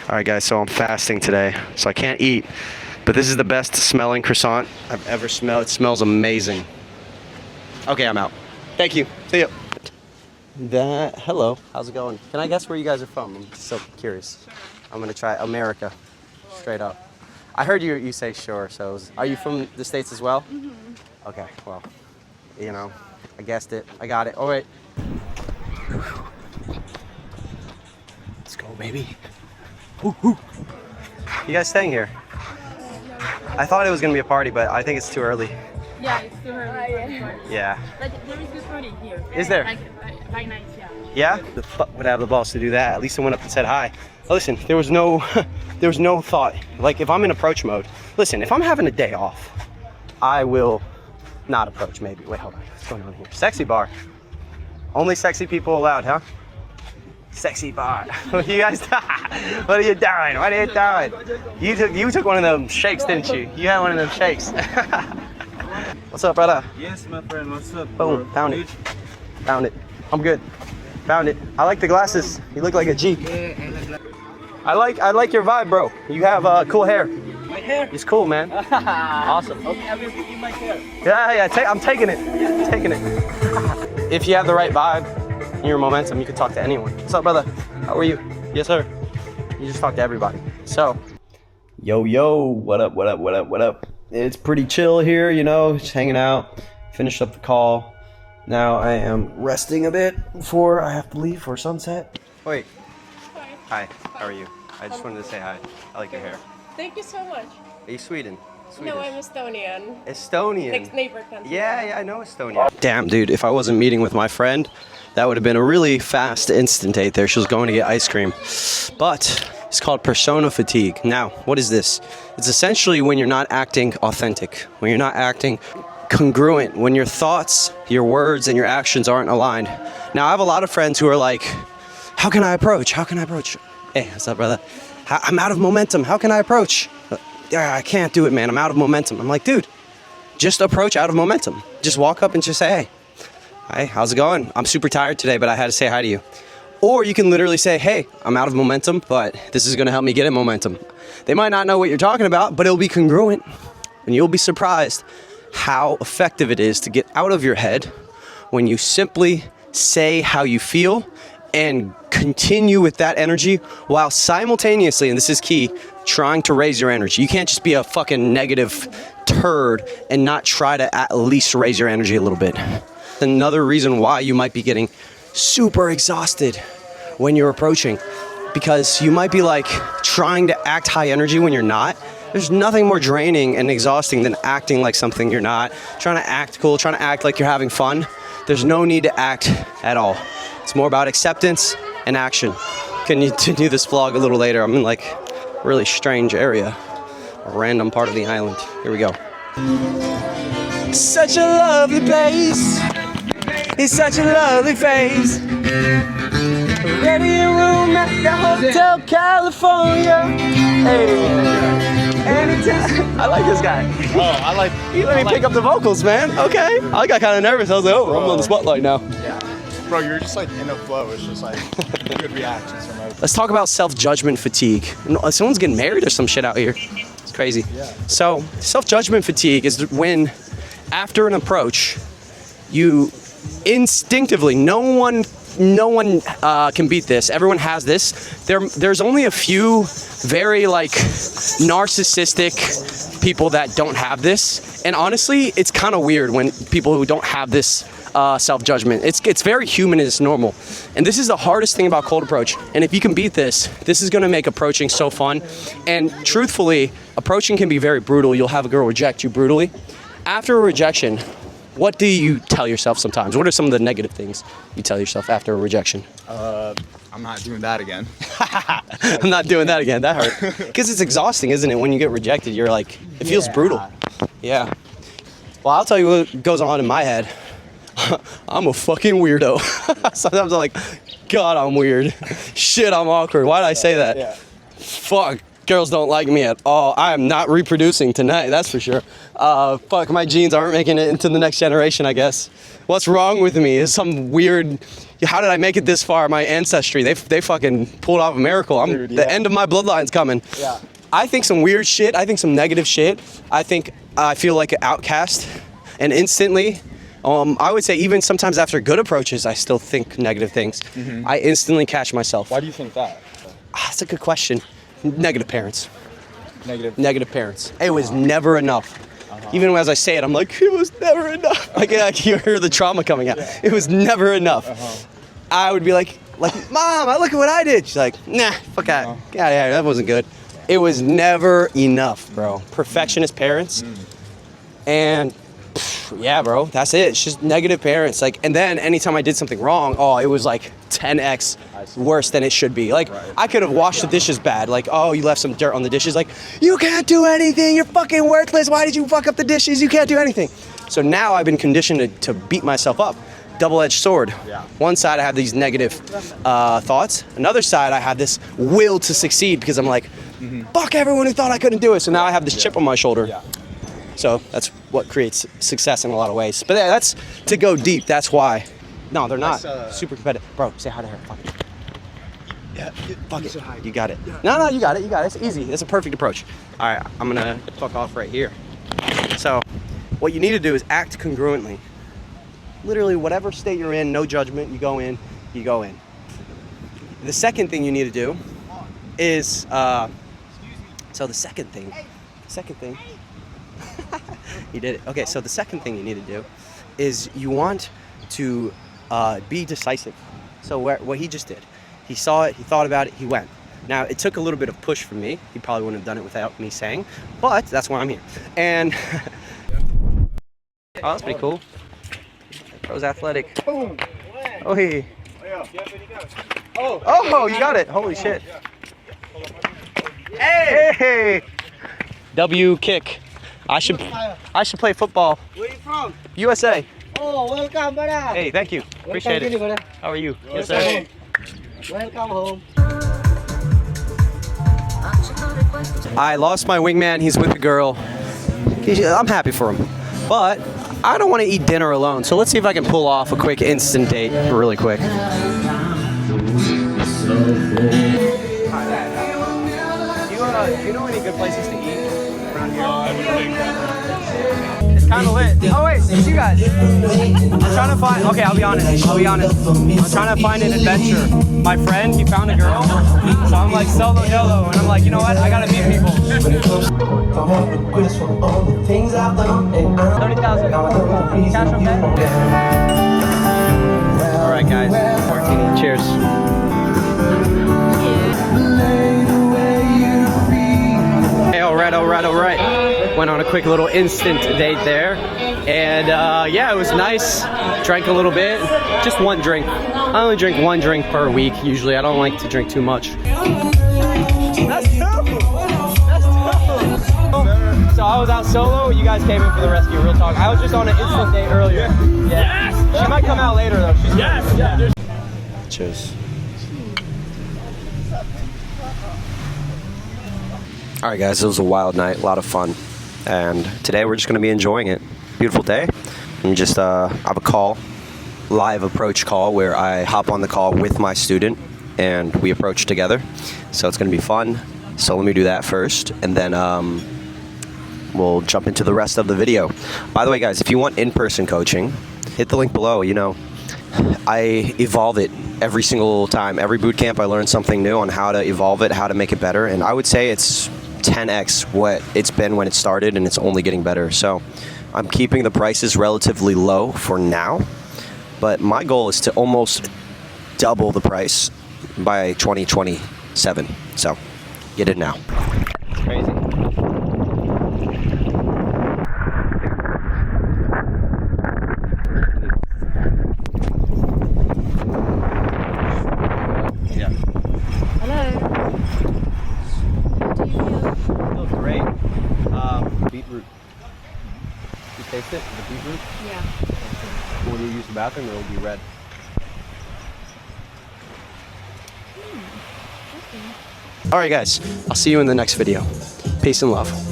All right, guys, so I'm fasting today, so I can't eat. But this is the best smelling croissant I've ever smelled. It smells amazing. Okay, I'm out. Thank you. See ya. Hello, how's it going? Can I guess where you guys are from? I'm so curious. I'm gonna try America, straight up. I heard you say sure, so are you from the States as well? Mm-hmm. Okay, well, you know, I guessed it. I got it. Oh, wait. Let's go, baby. Woo, woo. You guys staying here? I thought it was gonna be a party, but I think it's too early. Yeah, it's too early. Yeah. But there is good party here. Is there? By night, yeah. Yeah? The fuck would have the balls to do that? At least I went up and said hi. Listen, there was no thought. Like, if I'm in approach mode, listen, if I'm having a day off, I will not approach, maybe. Wait, hold on. What's going on here? Sexy bar. Only sexy people allowed, huh? Sexy bar. What are you guys doing? What are you doing? What are you doing? You took one of them shakes, didn't you? You had one of them shakes. What's up, brother? Yes, my friend. What's up? Boom. Found it. Found it. I'm good. Found it. I like the glasses. You look like a G. I like your vibe, bro. You have cool hair. My hair? It's cool, man. Awesome. Okay, I will give you my hair. Yeah. I'm taking it. Taking it. If you have the right vibe and your momentum, you can talk to anyone. What's up, brother? How are you? Yes, sir. You just talk to everybody. So, yo, what up? It's pretty chill here, you know, just hanging out. Finished up the call. Now I am resting a bit before I have to leave for sunset. Wait. Hi. How are you? I just wanted to say hi. I like your hair. Thank you so much. Are you Sweden? Swedish? No, I'm Estonian. Estonian. Next neighbor country. Yeah, I know Estonia. Damn, dude, if I wasn't meeting with my friend, that would have been a really fast instant date there. She was going to get ice cream. But it's called persona fatigue. Now, what is this? It's essentially when you're not acting authentic, when you're not acting congruent, when your thoughts, your words, and your actions aren't aligned. Now, I have a lot of friends who are like, how can I approach? Hey, what's up, brother? I'm out of momentum. How can I approach? I can't do it, man. I'm out of momentum. I'm like, dude, just approach out of momentum. Just walk up and just say, hey. Hi, how's it going? I'm super tired today, but I had to say hi to you. Or you can literally say, hey, I'm out of momentum, but this is gonna help me get in momentum. They might not know what you're talking about, but it'll be congruent. And you'll be surprised how effective it is to get out of your head when you simply say how you feel and continue with that energy while simultaneously, and this is key, trying to raise your energy. You can't just be a fucking negative turd and not try to at least raise your energy a little bit. Another reason why you might be getting super exhausted when you're approaching, because you might be like trying to act high energy when you're not. There's nothing more draining and exhausting than acting like something you're not, trying to act cool, trying to act like you're having fun. There's no need to act at all. It's more about acceptance and action. Can you continue this vlog a little later? I'm in like a really strange area, a random part of the island. Here we go. Such a lovely place. It's such a lovely face. Radio room at the Hotel California. Hey. Anytime. I like this guy. You let me pick up the vocals, man. Okay. I got kind of nervous. I was like, oh, I'm on the spotlight now. Yeah. Bro, you're just like in a flow. It's just like good reactions from everyone. Let's talk about self-judgment fatigue. Someone's getting married or some shit out here. It's crazy. Yeah. So, self-judgment fatigue is when, after an approach, you instinctively, no one can beat this. Everyone has this. There's only a few very like narcissistic people that don't have this, and honestly, it's kind of weird when people who don't have this self-judgment. It's very human and it's normal. And this is the hardest thing about cold approach. And if you can beat this, this is gonna make approaching so fun. And truthfully, approaching can be very brutal. You'll have a girl reject you brutally. After a rejection, what do you tell yourself sometimes? What are some of the negative things you tell yourself after a rejection? I'm not doing that again. I'm not doing that again. That hurt. Because it's exhausting, isn't it? When you get rejected, you're like, it feels brutal. Yeah. Well, I'll tell you what goes on in my head. I'm a fucking weirdo. Sometimes I'm like, God, I'm weird. Shit, I'm awkward. Why did I say that? Yeah. Fuck. Girls don't like me at all. I am not reproducing tonight, that's for sure. Fuck, my genes aren't making it into the next generation, I guess. What's wrong with me? Is some weird, how did I make it this far? My ancestry, they fucking pulled off a miracle. The end of my bloodline's coming. Yeah. I think some weird shit. I think some negative shit. I think I feel like an outcast. And instantly, I would say even sometimes after good approaches, I still think negative things. I instantly catch myself. Why do you think that? That's a good question. Negative parents. Negative. Parents. It was never enough. Even as I say it, I'm like, it was never enough. Like I can hear the trauma coming out. It was never enough. I would be like, Mom, look at what I did. She's like, nah, fuck out. Yeah, that wasn't good. It was never enough, bro. Perfectionist parents. And yeah, bro, that's it. It's just negative parents. Like, and then anytime I did something wrong, it was like 10x worse than it should be. Like, I could have washed the dishes bad. Like, you left some dirt on the dishes. Like, you can't do anything. You're fucking worthless. Why did you fuck up the dishes? You can't do anything. So now I've been conditioned to beat myself up. Double-edged sword. Yeah. One side I have these negative thoughts. Another side I have this will to succeed because I'm like, fuck everyone who thought I couldn't do it. So now I have this chip on my shoulder. Yeah. So that's what creates success in a lot of ways. But yeah, that's to go deep. That's why. No, they're not super competitive. Bro, say hi to her. Fuck it. Yeah, fuck it. You got it. No, you got it. You got it. It's easy. It's a perfect approach. All right, I'm gonna fuck off right here. So, what you need to do is act congruently. Literally, whatever state you're in, no judgment. You go in. You go in. The second thing you need to do is so the second thing. You did it. Okay, so the second thing you need to do is you want to be decisive. So what he just did, he saw it, he thought about it, he went. Now, it took a little bit of push from me. He probably wouldn't have done it without me saying, but that's why I'm here. And, that's pretty cool. That was athletic. Oh, hey. Oh, you got it. Holy shit. Hey! W kick. I should play football. Where you from? USA. Oh, welcome, brother. Hey, thank you. Appreciate it. Brother. How are you? Yes, sir. Welcome home. I lost my wingman. He's with the girl. I'm happy for him. But I don't want to eat dinner alone. So let's see if I can pull off a quick instant date really quick. Do you know any good places to eat around here? It's kind of lit. Oh wait, it's you guys. I'm trying to find. Okay, I'll be honest. I'm trying to find an adventure. My friend, he found a girl, so I'm like solo dolo, and I'm like, you know what? I gotta meet people. 30,000. Cash okay? All right, guys. Martini. Cheers. All right. Went on a quick little instant date there. And yeah, it was nice. Drank a little bit. Just one drink. I only drink one drink per week usually. I don't like to drink too much. That's dope. So I was out solo. You guys came in for the rescue. Real talk. I was just on an instant date earlier. Yeah. Yes. She might come out later though. She's yeah. Cheers. All right, guys, it was a wild night, a lot of fun, and today we're just going to be enjoying it. Beautiful day, and just have a call, live approach call, where I hop on the call with my student, and we approach together. So it's going to be fun. So let me do that first, and then we'll jump into the rest of the video. By the way, guys, if you want in-person coaching, hit the link below. You know, I evolve it every single time. Every boot camp, I learn something new on how to evolve it, how to make it better, and I would say it's 10x what it's been when it started, and it's only getting better. So I'm keeping the prices relatively low for now, but my goal is to almost double the price by 2027. So get it now. It's crazy. Beetroot. You taste it? The beetroot? Yeah. When you use the bathroom, it'll be red. All right, guys. I'll see you in the next video. Peace and love.